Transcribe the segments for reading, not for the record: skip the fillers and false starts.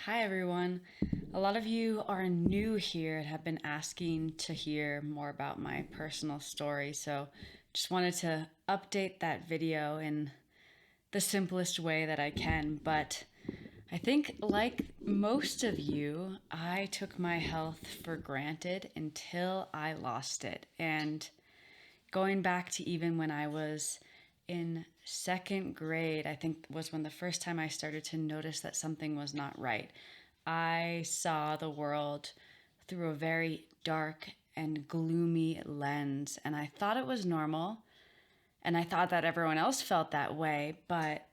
Hi everyone. A lot of you are new here and have been asking to hear more about my personal story, so just wanted to update that video in the simplest way that I can. But I think, like most of you, I took my health for granted until I lost it. And going back to even when I was in second grade, I think was when the first time I started to notice that something was not right. I saw the world through a very dark and gloomy lens, and I thought it was normal, and I thought that everyone else felt that way, but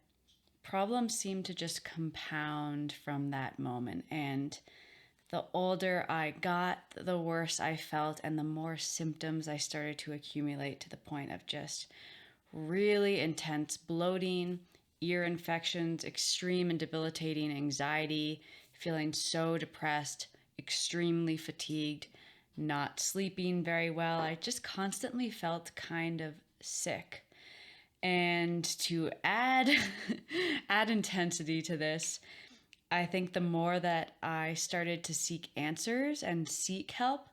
problems seemed to just compound from that moment. And the older I got, the worse I felt, and the more symptoms I started to accumulate to the point of just really intense bloating, ear infections, extreme and debilitating anxiety, feeling so depressed, extremely fatigued, not sleeping very well. I just constantly felt kind of sick. And to add add intensity to this, I think the more that I started to seek answers and seek help,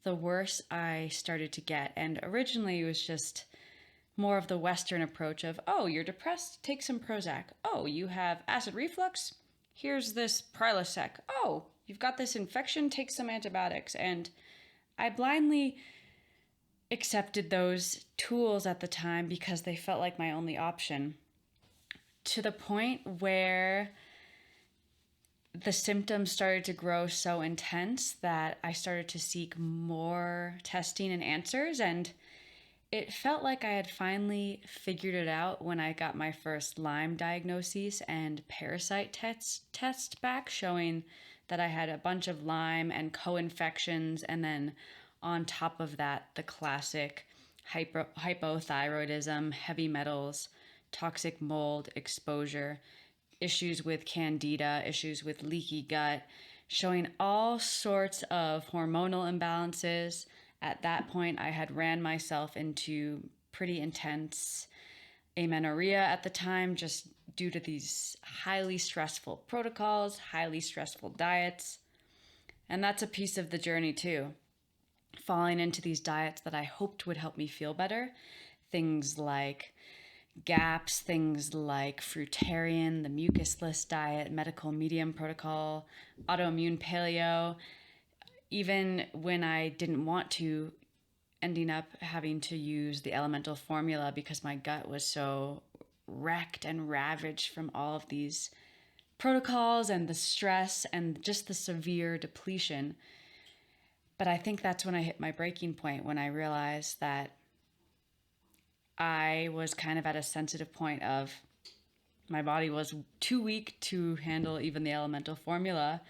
the worse I started to get. And originally it was just more of the Western approach of, oh, you're depressed, take some Prozac. Oh, you have acid reflux, here's this Prilosec. Oh, you've got this infection, take some antibiotics. And I blindly accepted those tools at the time because they felt like my only option, to the point where the symptoms started to grow so intense that I started to seek more testing and answers. And it felt like I had finally figured it out when I got my first Lyme diagnosis and parasite test back, showing that I had a bunch of Lyme and co-infections, and then on top of that, the classic hypothyroidism, heavy metals, toxic mold exposure, issues with candida, issues with leaky gut, showing all sorts of hormonal imbalances. At that point, I had ran myself into pretty intense amenorrhea at the time, just due to these highly stressful protocols, highly stressful diets. And that's a piece of the journey too. Falling into these diets that I hoped would help me feel better. Things like GAPS, things like fruitarian, the mucusless diet, medical medium protocol, autoimmune paleo. Even when I didn't want to, ending up having to use the elemental formula because my gut was so wrecked and ravaged from all of these protocols and the stress and just the severe depletion. But I think that's when I hit my breaking point, when I realized that I was kind of at a sensitive point of my body was too weak to handle even the elemental formula.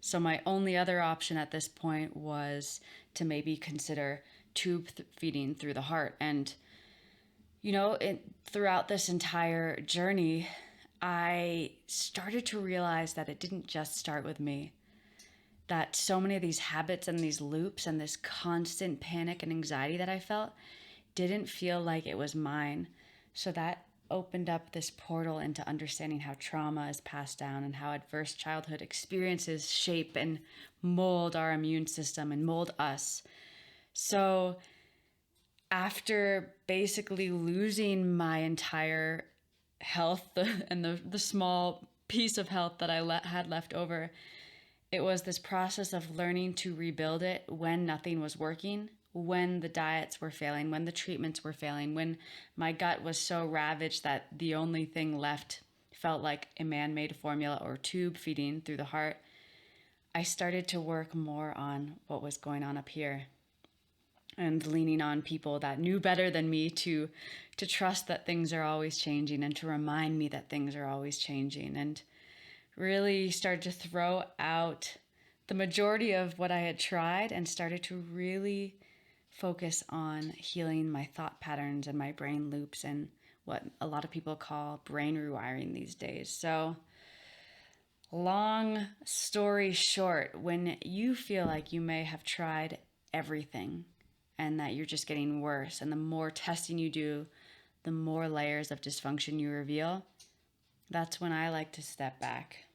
So my only other option at this point was to maybe consider tube feeding through the heart. And, throughout this entire journey, I started to realize that it didn't just start with me, that so many of these habits and these loops and this constant panic and anxiety that I felt didn't feel like it was mine. So that opened up this portal into understanding how trauma is passed down and how adverse childhood experiences shape and mold our immune system and mold us. So after basically losing my entire health and the small piece of health that I had left over, it was this process of learning to rebuild it when nothing was working, when the diets were failing, when the treatments were failing, when my gut was so ravaged that the only thing left felt like a man-made formula or tube feeding through the heart. I started to work more on what was going on up here and leaning on people that knew better than me to trust that things are always changing and to remind me that things are always changing, and really started to throw out the majority of what I had tried and started to really focus on healing my thought patterns and my brain loops and what a lot of people call brain rewiring these days. So, long story short, when you feel like you may have tried everything and that you're just getting worse, and the more testing you do, the more layers of dysfunction you reveal, that's when I like to step back.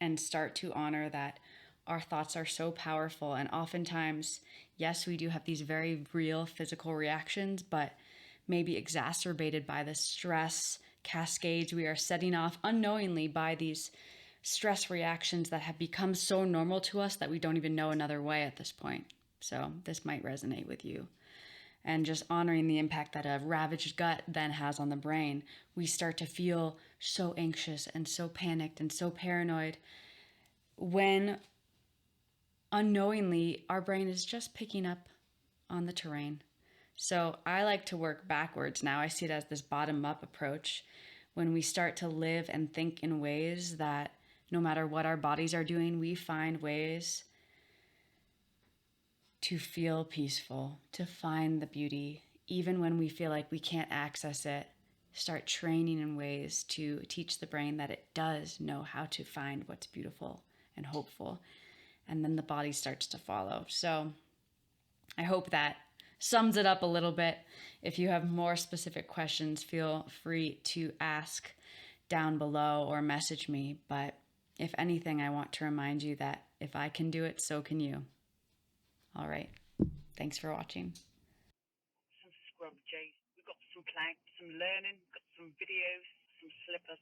and start to honor that our thoughts are so powerful. And oftentimes, yes, we do have these very real physical reactions, but maybe exacerbated by the stress cascades we are setting off unknowingly by these stress reactions that have become so normal to us that we don't even know another way at this point. So this might resonate with you. And just honoring the impact that a ravaged gut then has on the brain, we start to feel so anxious and so panicked and so paranoid when unknowingly our brain is just picking up on the terrain. So I like to work backwards now. I see it as this bottom-up approach. When we start to live and think in ways that no matter what our bodies are doing, we find ways to feel peaceful, to find the beauty, even when we feel like we can't access it. Start training in ways to teach the brain that it does know how to find what's beautiful and hopeful. And then the body starts to follow. So I hope that sums it up a little bit. If you have more specific questions, feel free to ask down below or message me. But if anything, I want to remind you that if I can do it, so can you. All right. Thanks for watching. Some scrub, Jay. We've got some plank, some learning, got some videos, some slippers.